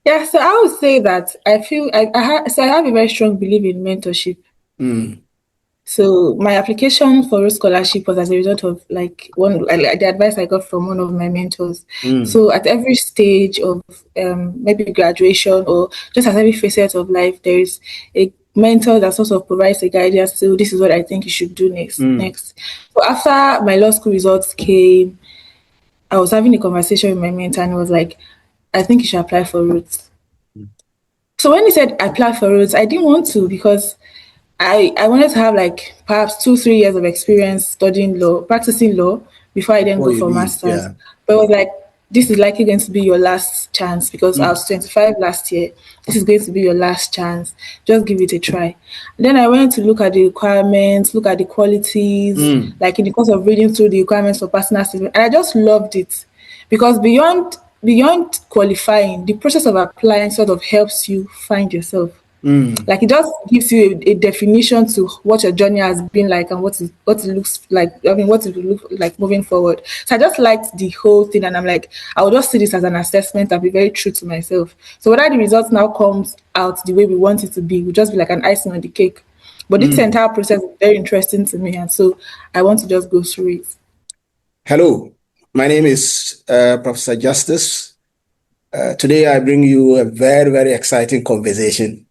Yeah, so I would say that I feel I have a very strong belief in mentorship. Mm. So my application for Rhodes Scholarship was as a result of the advice I got from one of my mentors. Mm. So at every stage of maybe graduation or just at every facet of life, there is a mentor that sort of provides a guidance. So this is what I think you should do next. Mm. Next. So after my law school results came, I was having a conversation with my mentor, and he was like, "I think you should apply for Rhodes." So when he said apply for Rhodes, I didn't want to because I wanted to have like perhaps 2 3 years of experience studying law, practicing law before I then What go you for need, masters. yeah. But it was like this is likely going to be your last chance because I Mm. was 25 last year. This is going to be your last chance. Just give it a try. Then I went to look at the requirements, look at the qualities, Mm. like in the course of reading through the requirements for personal statement, and I just loved it because beyond qualifying, the process of applying sort of helps you find yourself. Mm. Like it just gives you a definition to what your journey has been like and what it looks like. I mean, what it will look like moving forward. So I just liked the whole thing, and I'm like, I will just see this as an assessment and be very true to myself. So whether the results now comes out the way we want it to be, will just be like an icing on the cake. But this Mm. entire process is very interesting to me, and so I want to just go through it. Hello, my name is Professor Justice. Today I bring you a very, very exciting conversation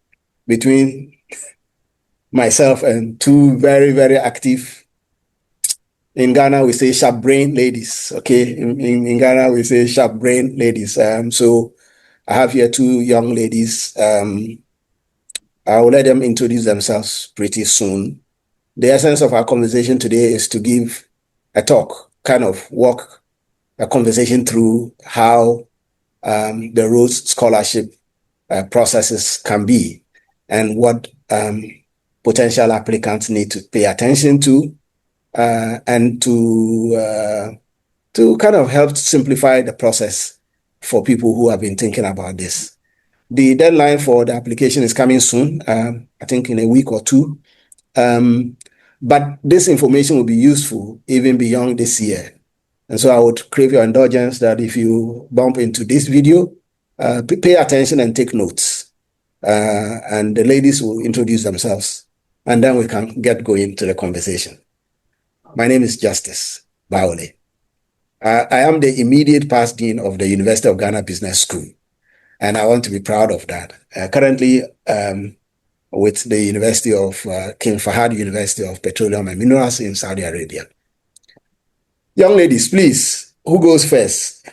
between myself and two very, very active. In Ghana, we say sharp brain ladies. Okay, in Ghana, we say sharp brain ladies. So I have here two young ladies. I will let them introduce themselves pretty soon. The essence of our conversation today is to give a talk, kind of walk a conversation through how the Rhodes Scholarship processes can be and what potential applicants need to pay attention to and to kind of help simplify the process for people who have been thinking about this. The deadline for the application is coming soon, I think in a week or two. Um, but this information will be useful even beyond this year. And so I would crave your indulgence that if you bump into this video, pay attention and take notes. And the ladies will introduce themselves, and then we can get going to the conversation. My name is Justice Baole. I am the immediate past dean of the University of Ghana Business School, and I want to be proud of that. Currently, with the University of King Fahad University of Petroleum and Minerals in Saudi Arabia. Young ladies, please, who goes first?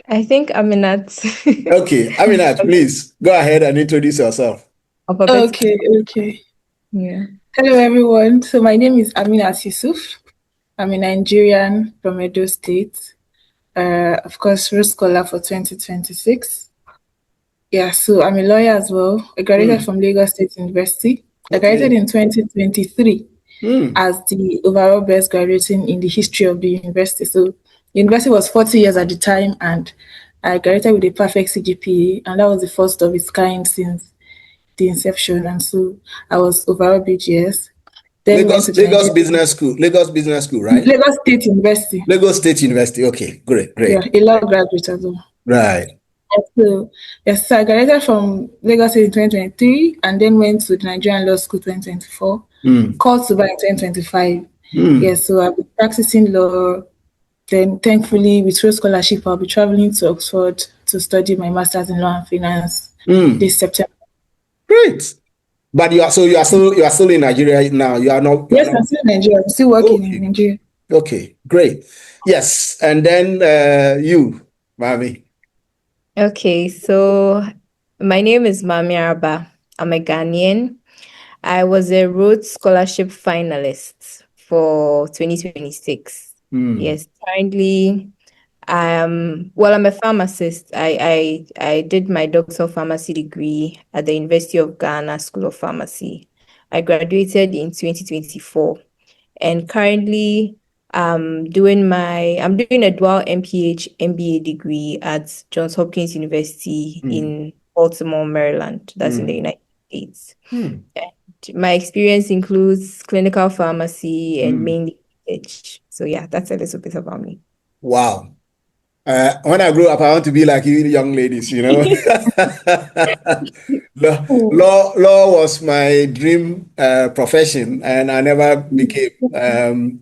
I think Aminat. Okay, Aminat, please go ahead and introduce yourself. Okay, okay. Yeah. Hello, everyone. So my name is Aminat Yusuf. I'm a Nigerian from Edo State. Of course, Rhodes Scholar for 2026. Yeah, so I'm a lawyer as well. I graduated from Lagos State University. I graduated Okay. in 2023 as the overall best graduating in the history of the university. So the university was 40 years at the time, and I graduated with a perfect CGPA, and that was the first of its kind since the inception. And so I was overall BGS. Then went to the Lagos Nigerian Business School. Lagos Business School, right? Lagos State University. Lagos State University. Okay, great, Yeah, great. a law graduate as well. Right. So, yes, so I graduated from Lagos State in 2023 and then went to the Nigerian Law School 2024, Mm. called to buy in 2025. Mm. Yes, so I've been practicing law. Then, thankfully, with Rhodes Scholarship, I'll be traveling to Oxford to study my master's in law and finance Mm. this September. Great. But you are still in Nigeria now. You are not. Yes, I'm still in Nigeria. I'm still working in Okay. Nigeria. Okay. Great. Yes. And then you, Mami. Okay, so my name is Mami Araba. I'm a Ghanaian. I was a Rhodes Scholarship finalist for 2026. Yes, currently I'm a pharmacist. I did my doctor of pharmacy degree at the University of Ghana School of Pharmacy. I graduated in 2024, and currently I'm doing a dual MPH MBA degree at Johns Hopkins University in Baltimore, Maryland. That's in the United States. And my experience includes clinical pharmacy and mainly research. So yeah, that's a little bit about me. Wow. When I grow up, I want to be like you young ladies, you know. Law was my dream profession, and I never became.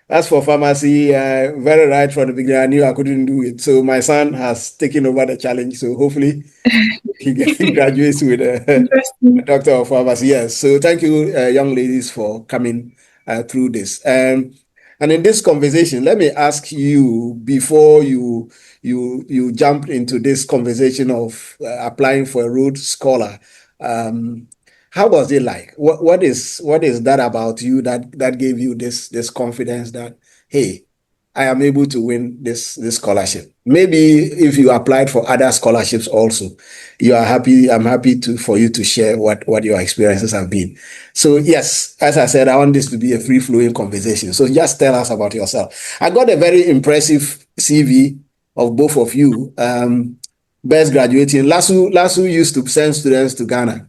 As for pharmacy, very right from the beginning, I knew I couldn't do it. So my son has taken over the challenge. So hopefully he graduates with a doctor of pharmacy. Yes. So thank you, young ladies, for coming through this. And in this conversation, let me ask you before you jump into this conversation of applying for a Rhodes Scholar. How was it like? What is that about you that gave you this confidence that, hey, I am able to win this scholarship? Maybe if you applied for other scholarships also, you are happy. I'm happy for you to share what your experiences have been. So yes, as I said, I want this to be a free-flowing conversation. So just tell us about yourself. I got a very impressive CV of both of you. Best graduating. Lasu used to send students to Ghana.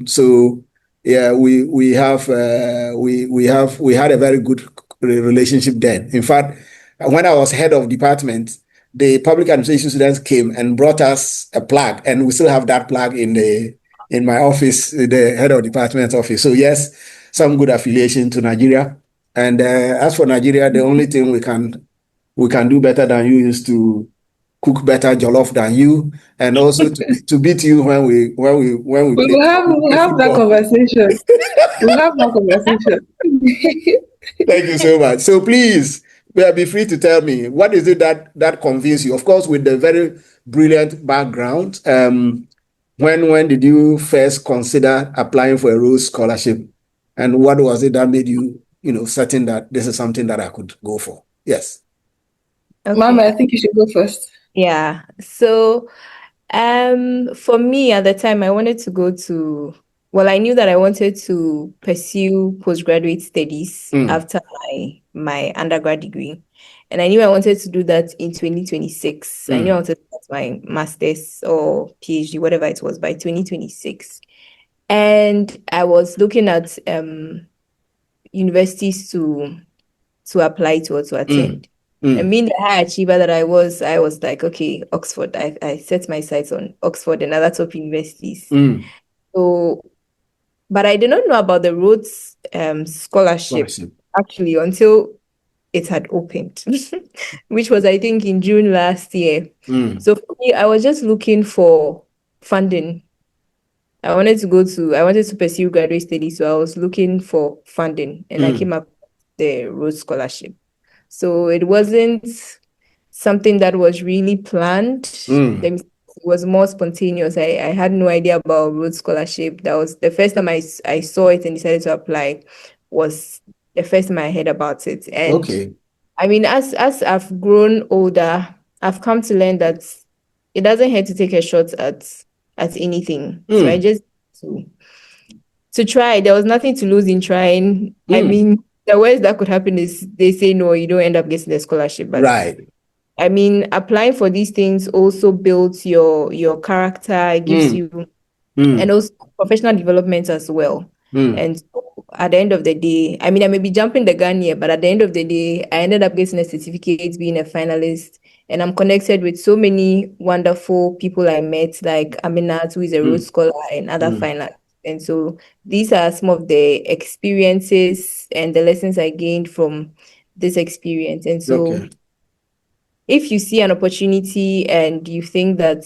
So yeah, we had a very good relationship then. In fact, when I was head of department, the public administration students came and brought us a plaque, and we still have that plaque in my office, the head of department office. So yes, some good affiliation to Nigeria. And as for Nigeria, the only thing we can do better than you is to cook better jollof than you, and also to beat you when we play. We'll have that conversation. We'll have that conversation. Thank you so much. So please, be free to tell me, what is it that convinced you? Of course, with the very brilliant background, when did you first consider applying for a Rhodes Scholarship, and what was it that made you, certain that this is something that I could go for? Yes. Okay. Mama, I think you should go first. Yeah. So, for me at the time, I wanted to go to, I knew that I wanted to pursue postgraduate studies after my undergrad degree. And I knew I wanted to do that in 2026. I knew I wanted to start my master's or PhD, whatever it was, by 2026. And I was looking at universities to apply to or to attend. And being the high achiever that I was like, okay, Oxford. I set my sights on Oxford and other top universities. So, but I did not know about the Rhodes scholarship actually until it had opened, which was, I think, in June last year. So for me, I was just looking for funding. I wanted to pursue graduate studies, so I was looking for funding, and I came up with the Rhodes Scholarship. So it wasn't something that was really planned. It was more spontaneous. I had no idea about Rhodes Scholarship. That was the first time I saw it and decided to apply. Was the first time I heard about it. And I mean, as I've grown older, I've come to learn that it doesn't hurt to take a shot at anything. So I just to try. There was nothing to lose in trying. I mean, the worst that could happen is they say no, you don't end up getting the scholarship. But I mean, applying for these things also builds your character, gives you, and also professional development as well. And so at the end of the day, I mean, I may be jumping the gun here, but at the end of the day, I ended up getting a certificate, being a finalist, and I'm connected with so many wonderful people I met, like Aminat, who is a Rhodes Scholar, and other finalists. And so these are some of the experiences and the lessons I gained from this experience. And so if you see an opportunity and you think that,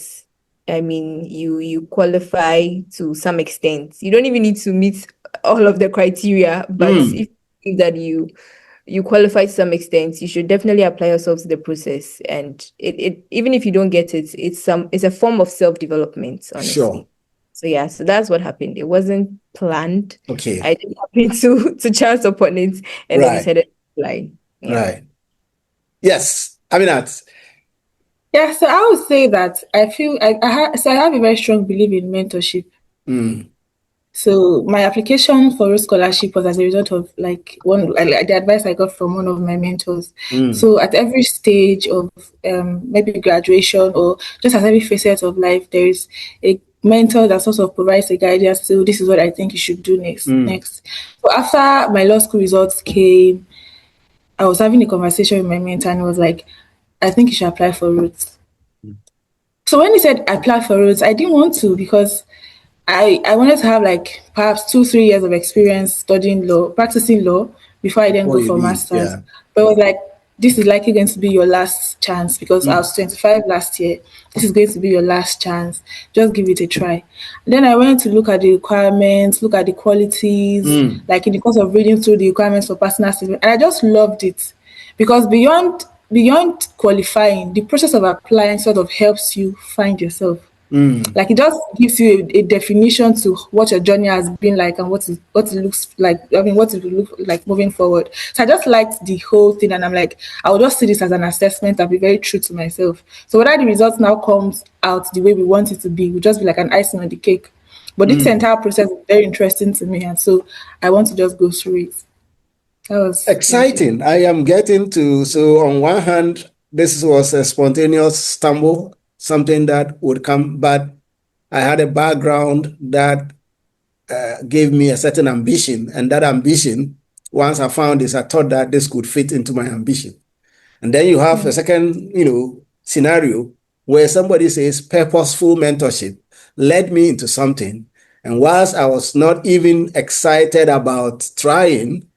I mean, you qualify to some extent, you don't even need to meet all of the criteria, but if you think that you qualify to some extent, you should definitely apply yourself to the process. And it even if you don't get it, it's a form of self-development, honestly. Sure. So yeah, so that's what happened. It wasn't planned. Okay. I just happened to chance upon it, and I decided to apply. Yeah. Right. Yes. Aminat. Yeah, so I would say that I feel I have a very strong belief in mentorship. So my application for Rhodes Scholarship was as a result of the advice I got from one of my mentors. So at every stage of maybe graduation or just at every facet of life, there is a mentor that sort of provides a guidance. So this is what I think you should do next. So after my law school results came, I was having a conversation with my mentor, and it was like, I think you should apply for Rhodes. So when he said apply for Rhodes, I didn't want to because I wanted to have like perhaps 2-3 years of experience studying law, practicing law before I then What go you for need, masters. yeah. But it was like this is likely going to be your last chance because I was 25 last year. This is going to be your last chance. Just give it a try. Then I went to look at the requirements, look at the qualities, like in the course of reading through the requirements for personal statement, and I just loved it because beyond qualifying, the process of applying sort of helps you find yourself. Like it just gives you a definition to what your journey has been like and what it looks like. I mean, what it will look like moving forward. So I just liked the whole thing, and I'm like, I will just see this as an assessment and be very true to myself. So whether the results now comes out the way we want it to be, will just be like an icing on the cake. But this entire process is very interesting to me, and so I want to just go through it. That was Exciting. I am getting to, so on one hand, this was a spontaneous stumble, something that would come, but I had a background that gave me a certain ambition. And that ambition, once I found this, I thought that this could fit into my ambition. And then you have a second, scenario where somebody says purposeful mentorship led me into something. And whilst I was not even excited about trying,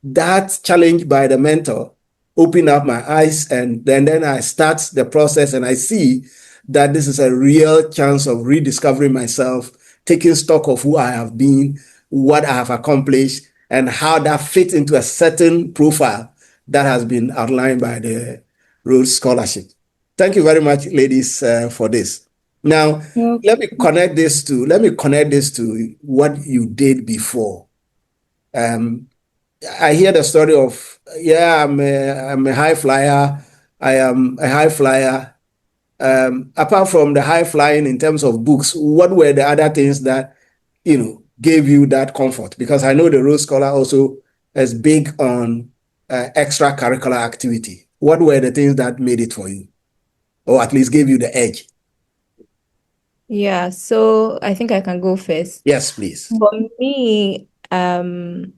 that challenge by the mentor opened up my eyes, and then I start the process and I see that this is a real chance of rediscovering myself, taking stock of who I have been, what I have accomplished, and how that fits into a certain profile that has been outlined by the Rhodes Scholarship. Thank you very much, ladies, for this. Now, let me connect this to what you did before. I hear the story of, I'm a high flyer. I am a high flyer. Apart from the high flying in terms of books, what were the other things that, gave you that comfort? Because I know the Rhodes Scholar also is big on extracurricular activity. What were the things that made it for you, or at least gave you the edge? Yeah, so I think I can go first. Yes, please. For me, when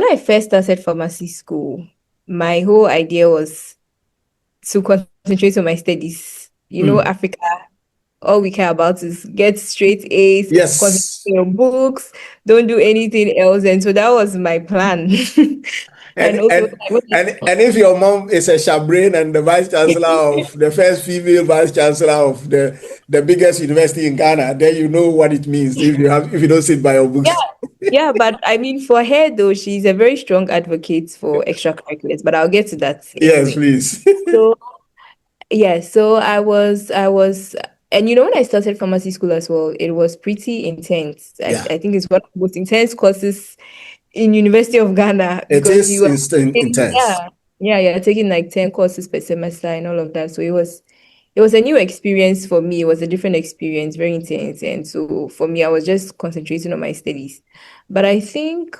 I first started pharmacy school, my whole idea was to concentrate on my studies. Africa, all we care about is get straight A's, concentrate Yes. on your books, don't do anything else. And so that was my plan. And, And also, and if your mom is a chaperone and the vice chancellor of the first female vice chancellor of the biggest university in Ghana, then you know what it means if you don't sit by your books. yeah, but I mean, for her though, she's a very strong advocate for extracurriculars. But I'll get to that Yes, anyway. please. So yeah, so I was, and when I started pharmacy school as well, it was pretty intense. Yeah. I think it's one of the most intense courses in University of Ghana It because is you are intense. you're taking like 10 courses per semester and all of that. So it was a new experience for me. It was a different experience, very intense. And so for me, I was just concentrating on my studies. But I think,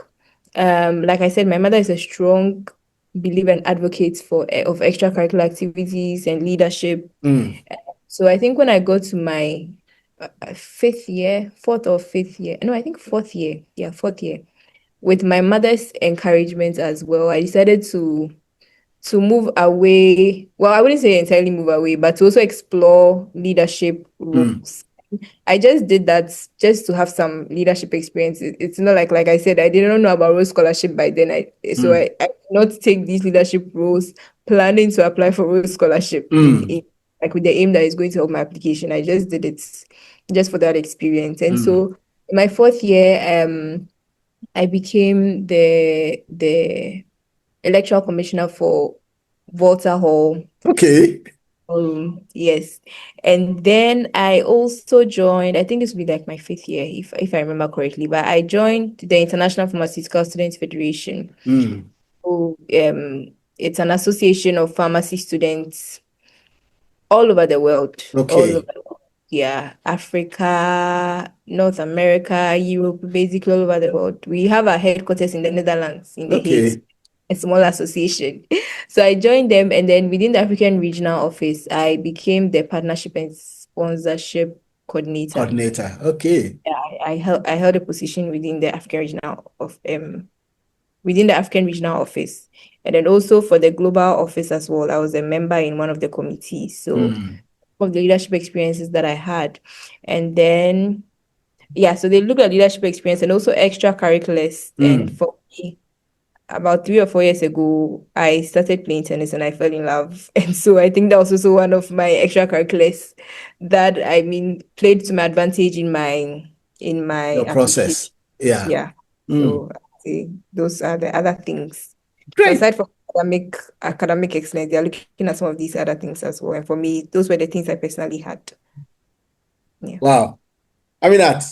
like I said, my mother is a strong believer and advocate of extracurricular activities and leadership. So I think when I got to my fourth or fifth year, no, I think fourth year. Yeah, fourth year. With my mother's encouragement as well, I decided to move away. Well, I wouldn't say entirely move away, but to also explore leadership roles. I just did that just to have some leadership experience. It's not like I said, I didn't know about Rhodes Scholarship by then. I did not take these leadership roles planning to apply for Rhodes Scholarship like with the aim that is going to help my application. I just did it just for that experience. And so in my fourth year, I became the electoral commissioner for Volta Hall. Okay. Yes. And then I also joined, I think this would be like my fifth year, if I remember correctly, but I joined the International Pharmaceutical Students Federation. So, it's an association of pharmacy students all over the world. Okay. All over the world. Yeah, Africa, North America, Europe, basically all over the world. We have our headquarters in the Netherlands, in The Hague, a small association. So I joined them, and then within the African regional office, I became the partnership and sponsorship coordinator. Okay. Yeah, I held a position within the African regional within the African regional office. And then also for the global office as well, I was a member in one of the committees. So of the leadership experiences that I had. And then, yeah, so they look at leadership experience and also extracurriculars. And for me, about 3 or 4 years ago, I started playing tennis and I fell in love. And so I think that was also one of my extracurriculars that played to my advantage in my Your process. application. Yeah. Yeah. So I'd say those are the other things. So Great. aside from academic excellence, they're looking at some of these other things as well. And for me, those were the things I personally had. Yeah. Wow. I mean that.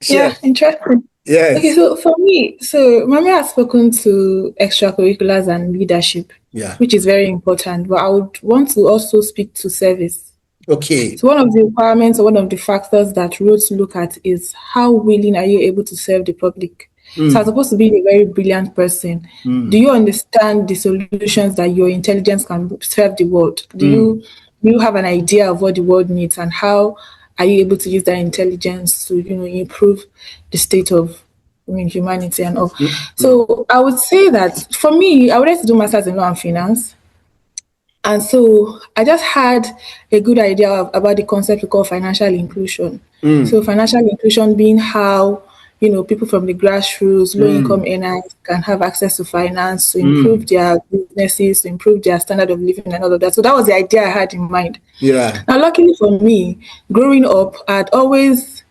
Yeah, interesting. Yes. Okay, so for me, Mami has spoken to extracurriculars and leadership, Yeah. which is very important, but I would want to also speak to service. Okay. So one of the requirements or one of the factors that Rhodes look at is how willing are you able to serve the public? So as opposed to being a very brilliant person, do you understand the solutions that your intelligence can serve the world? Do you have an idea of what the world needs and how are you able to use that intelligence to, improve the state of humanity and all? So I would say that for me, I would like to do masters in law and finance. And so I just had a good idea about the concept we call financial inclusion. So financial inclusion being how, people from the grassroots, low income earners can have access to finance to improve their businesses, to improve their standard of living and all of that. So that was the idea I had in mind. Yeah. Now, luckily for me, growing up, I'd always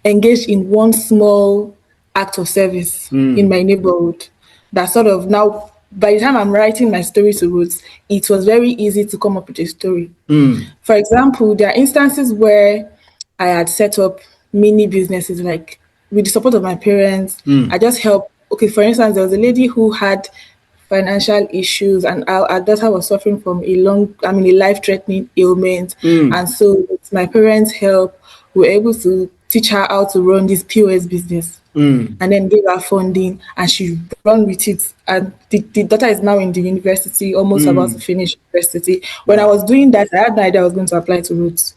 engaged in one small act of service in my neighborhood that sort of now, by the time I'm writing my story to Roots, it was very easy to come up with a story. For example, there are instances where I had set up mini businesses, like with the support of my parents. I just helped. Okay, for instance, there was a lady who had financial issues, and our daughter was suffering from a life-threatening ailment. And so, with my parents' help, we were able to teach her how to run this POS business, and then gave her funding, and she run with it. And the daughter is now in the university, almost about to finish university. When I was doing that, I had no idea I was going to apply to Roots.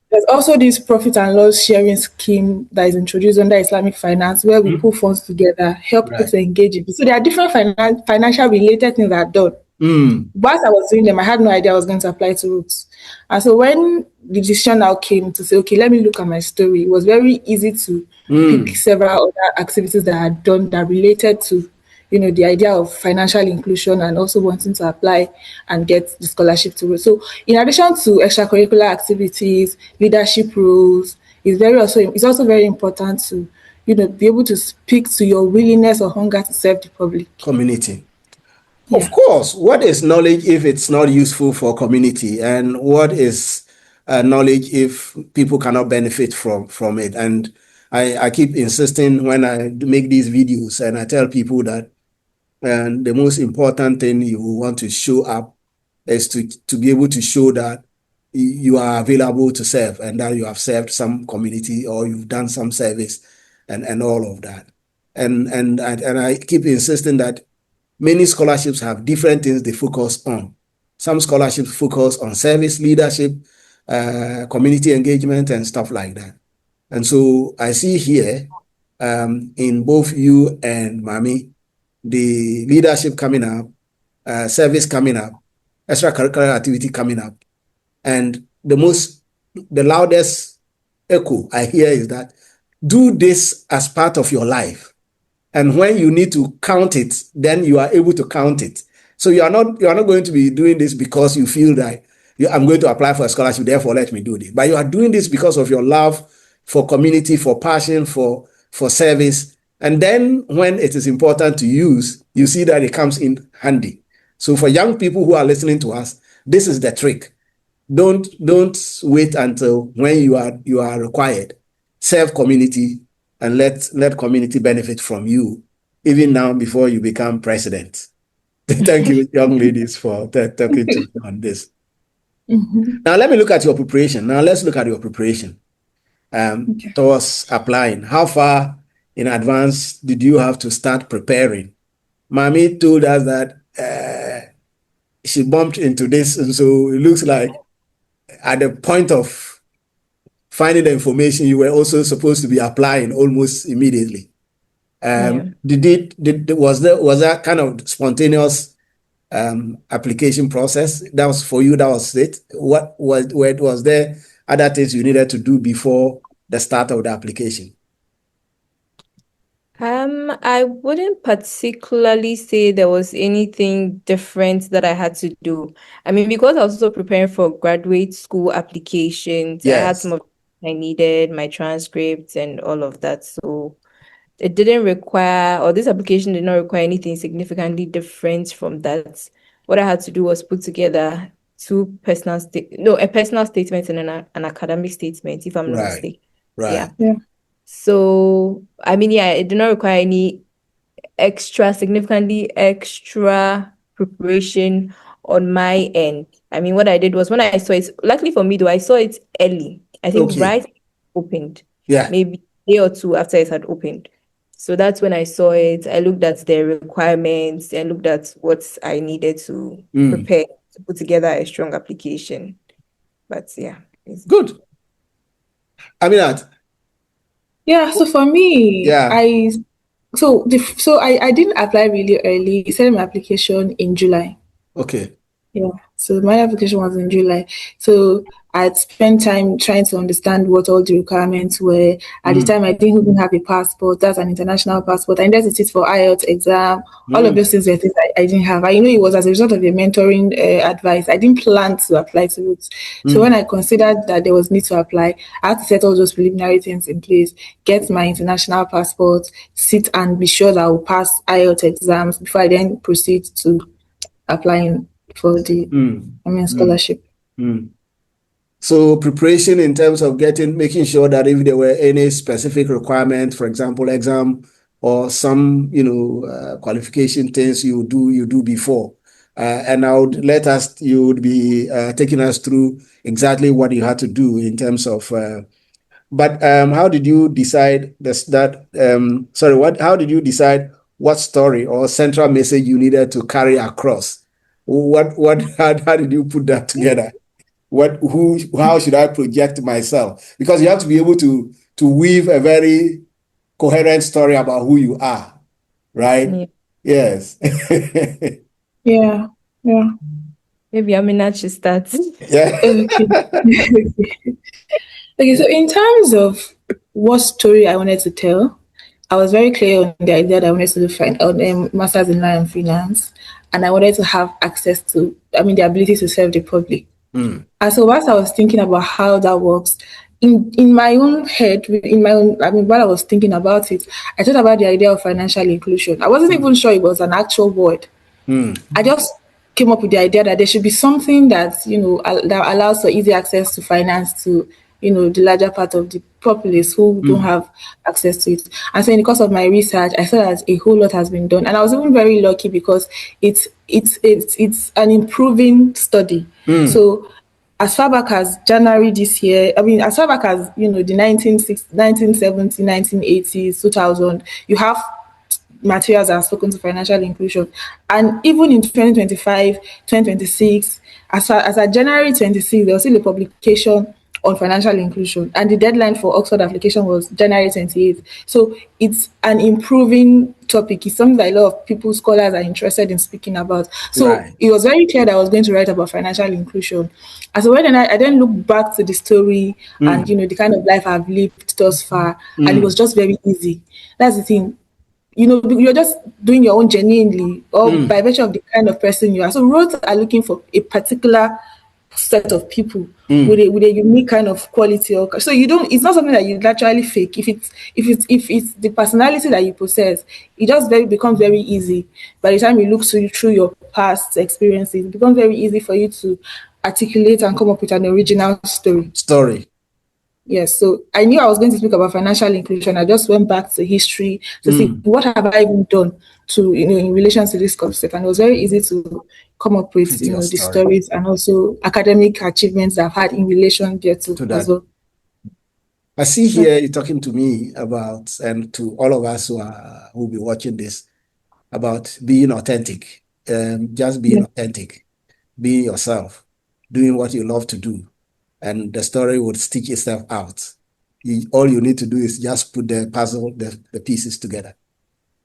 There's also this profit and loss sharing scheme that is introduced under Islamic finance, where we put funds together, help people to engage in it. So there are different financial related things that are done. Whilst I was doing them, I had no idea I was going to apply to Roots. And so when the decision now came to say, okay, let me look at my story, it was very easy to pick several other activities that I had done that related to the idea of financial inclusion and also wanting to apply and get the scholarship to Rhodes. So in addition to extracurricular activities, leadership roles, it's also very important to, be able to speak to your willingness or hunger to serve the public. Community. Yeah. Of course, what is knowledge if it's not useful for community? And what is knowledge if people cannot benefit from it? And I keep insisting when I make these videos and I tell people that the most important thing you want to show up is to be able to show that you are available to serve and that you have served some community or you've done some service and all of that. And I keep insisting that many scholarships have different things they focus on. Some scholarships focus on service, leadership, community engagement, and stuff like that. And so I see here in both you and Mami, the leadership coming up, service coming up, extracurricular activity coming up. And the loudest echo I hear is that do this as part of your life. And when you need to count it, then you are able to count it. So you are not going to be doing this because you feel that I'm going to apply for a scholarship, therefore let me do this. But you are doing this because of your love for community, for passion, for service. And then when it is important to use, you see that it comes in handy. So for young people who are listening to us, this is the trick. Don't wait until when you are required. Serve community and let community benefit from you, even now before you become president. Thank you, young ladies, for talking to me on this. Now let me look at your preparation. Now let's look at your preparation towards applying. How far in advance did you have to start preparing? Mami told us that she bumped into this, and so it looks like at the point of finding the information, you were also supposed to be applying almost immediately. Was that kind of spontaneous application process? That was for you, that was it? Was there other things you needed to do before the start of the application? I wouldn't particularly say there was anything different that I had to do. I mean, because I was also preparing for graduate school applications, I had some of I needed, my transcripts and all of that. So it didn't require, or this application did not require anything significantly different from that. What I had to do was put together a personal statement and an academic statement, if I'm not mistaken. Right. Yeah. So, I mean, yeah, it did not require any significantly extra preparation on my end. I mean, what I did was when I saw it, luckily for me though, I saw it early. I think right opened. Yeah. Maybe a day or two after it had opened. So that's when I saw it. I looked at the requirements and looked at what I needed to prepare to put together a strong application. But yeah. Good. Aminat. Yeah, so for me, I didn't apply really early. I sent my application in July. Okay. Yeah, so my application was in July. So I'd spent time trying to understand what all the requirements were. At the time, I didn't even have a passport. That's an international passport. I needed to sit for IELTS exam. All of those things were things I didn't have. I know it was as a result of the mentoring advice. I didn't plan to apply to it. So when I considered that there was need to apply, I had to set all those preliminary things in place, get my international passport, sit and be sure that I will pass IELTS exams before I then proceed to applying for the scholarship. So preparation in terms of making sure that if there were any specific requirement, for example, exam or some qualification things you do before, and you would be taking us through exactly what you had to do in terms of. But how did you decide how did you decide what story or central message you needed to carry across? How did you put that together? How should I project myself? Because you have to be able to weave a very coherent story about who you are, right? Yes. Yeah. Maybe Aminat should start. Yeah. Okay, so in terms of what story I wanted to tell, I was very clear on the idea that I wanted to do Masters in Law and Finance, and I wanted to have access to, the ability to serve the public. And so whilst I was thinking about how that works, in my own head, while I was thinking about it, I thought about the idea of financial inclusion. I wasn't even sure it was an actual word. I just came up with the idea that there should be something that, that allows for easy access to finance to, the larger part of the populace who don't have access to it. And so in the course of my research, I saw that a whole lot has been done. And I was even very lucky because it's an improving study. So as far back as January this year, as far back as, the 1970s, 1980s, 2000, you have materials that have spoken to financial inclusion. And even in 2025, 2026, as at January 26, there was still a publication on financial inclusion. And the deadline for Oxford application was January 28th. So it's an improving topic. It's something that a lot of people, scholars, are interested in speaking about. So it was very clear that I was going to write about financial inclusion. And so when I then look back to the story and, the kind of life I've lived thus far, and it was just very easy. That's the thing. You're just doing your own genuinely, or by virtue of the kind of person you are. So Rhodes are looking for a particular set of people with a unique kind of quality. So it's not something that you naturally fake. If it's the personality that you possess, it just becomes very easy. By the time you look through your past experiences, it becomes very easy for you to articulate and come up with an original story. Yes, so I knew I was going to speak about financial inclusion. I just went back to history to see what have I even done to, in relation to this concept. And it was very easy to come up with, the stories and also academic achievements that I've had in relation there to that as well. I see here you're talking to me about, and to all of us who will be watching this, about being authentic. Just being authentic, being yourself, doing what you love to do. And the story would stitch itself out. All you need to do is just put the pieces together.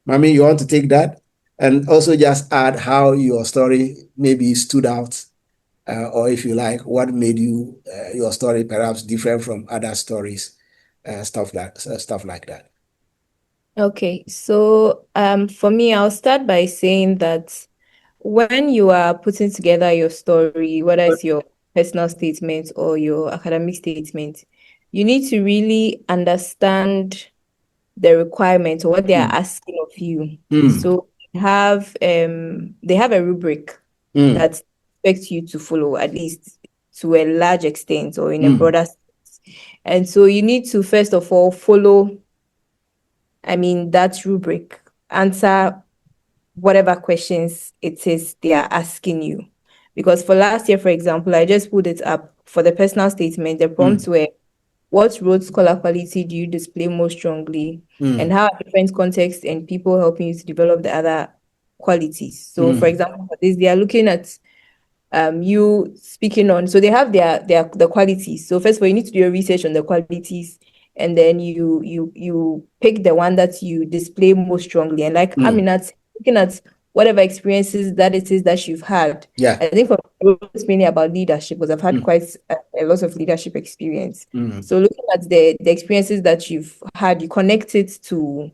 Mami, you want to take that? And also just add how your story maybe stood out, or if you like, what made your story perhaps different from other stories, stuff like that. Okay, so for me, I'll start by saying that when you are putting together your story, whether it's your personal statement or your academic statement, you need to really understand the requirements or what they are asking of you. So they have a rubric that expects you to follow, at least to a large extent or in a broader sense. And so you need to first of all follow, that rubric, answer whatever questions it is they are asking you. Because for last year, for example, I just put it up for the personal statement. The prompts were, what Rhodes Scholar quality do you display most strongly? And how are different contexts and people helping you to develop the other qualities? So, for example, for this, they are looking at you speaking on, so they have the qualities. So first of all, you need to do your research on the qualities, and then you pick the one that you display most strongly. And like Aminat, looking at whatever experiences that it is that you've had. Yeah. I think for me, it's mainly about leadership, because I've had quite a lot of leadership experience. So looking at the experiences that you've had, you connect it to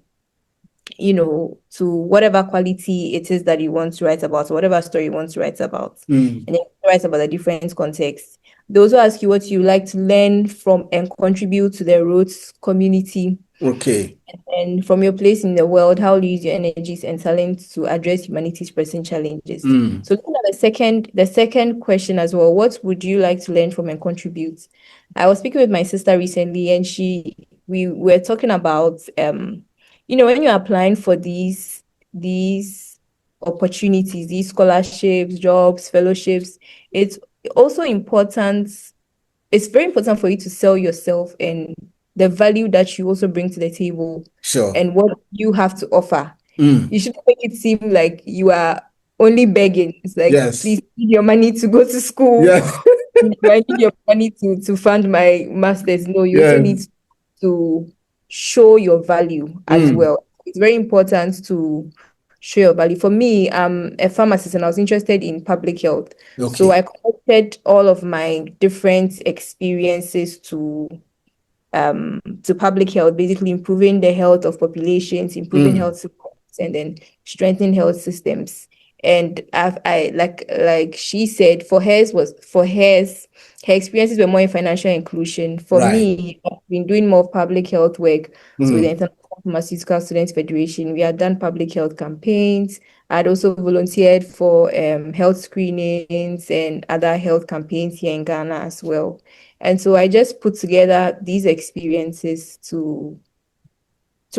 whatever quality it is that you want to write about, or whatever story you want to write about. And then write about the different contexts. They also ask you what you like to learn from and contribute to the Rhodes community. Okay. And from your place in the world, how do you use your energies and talents to address humanity's pressing challenges? So looking at the second question as well, what would you like to learn from and contribute? I was speaking with my sister recently, and we were talking about when you're applying for these opportunities, these scholarships, jobs, fellowships, it's also important. It's very important for you to sell yourself and the value that you also bring to the table. Sure. And what you have to offer. You shouldn't make it seem like you are only begging. It's like, Yes. please, I need your money to go to school. Yes. I need your money to fund my master's. No, you also need to show your value as well. It's very important to show your value. For me, I'm a pharmacist and I was interested in public health. Okay. So I connected all of my different experiences to public health, basically improving the health of populations, improving health supports, and then strengthening health systems. And I like she said, her experiences were more in financial inclusion. For me, I've been doing more public health work. So with the International Pharmaceutical Students Federation, we had done public health campaigns. I'd also volunteered for health screenings and other health campaigns here in Ghana as well. And so I just put together these experiences to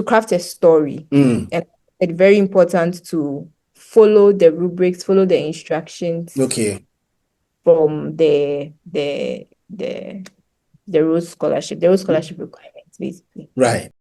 craft a story. And it's very important to follow the rubrics, follow the instructions. Okay. From the Rhodes Scholarship, requirements, basically. Right.